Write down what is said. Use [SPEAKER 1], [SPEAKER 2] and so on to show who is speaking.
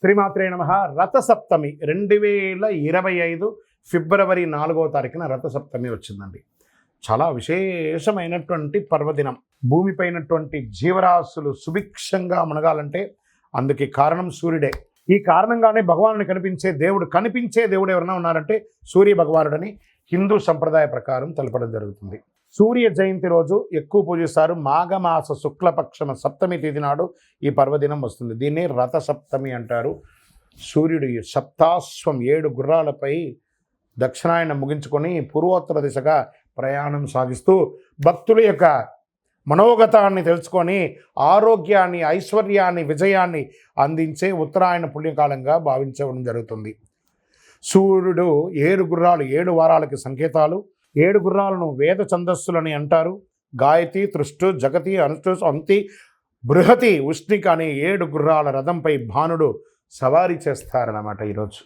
[SPEAKER 1] శ్రీమాత్రే నమః. రథసప్తమి 2025 ఫిబ్రవరి 4వ తారీఖున రథసప్తమి వచ్చిందండి. చాలా విశేషమైనటువంటి పర్వదినం. భూమిపైనటువంటి జీవరాశులు సుభిక్షంగా మునగాలంటే అందుకే కారణం సూర్యుడే. ఈ కారణంగానే భగవానుని కనిపించే దేవుడు ఎవరైనా ఉన్నారంటే సూర్య భగవానుడని హిందూ సంప్రదాయ ప్రకారం తెలపడం జరుగుతుంది. సూర్య జయంతి రోజు ఎక్కువ పూజిస్తారు. మాఘమాస శుక్లపక్షమ సప్తమి తేదీ నాడు ఈ పర్వదినం వస్తుంది. దీన్ని రథసప్తమి అంటారు. సూర్యుడు సప్తాశ్వం 7 గుర్రాలపై దక్షిణాయనం ముగించుకొని పూర్వోత్తర దిశగా ప్రయాణం సాగిస్తూ భక్తుల యొక్క మనోగతాన్ని తెలుసుకొని ఆరోగ్యాన్ని, ఐశ్వర్యాన్ని, విజయాన్ని అందించే ఉత్తరాయణ పుణ్యకాలంగా భావించడం జరుగుతుంది. సూర్యుడు 7 గుర్రాలు 7 వారాలకి సంకేతాలు. 7 గుర్రాలను వేద ఛందస్సులని అంటారు. గాయతి, తృష్టు, జగతి, అనుష్టు, అంతి, బృహతి, ఉష్ణిక అనే 7 గుర్రాల రథంపై భానుడు సవారీ చేస్తారన్నమాట ఈరోజు.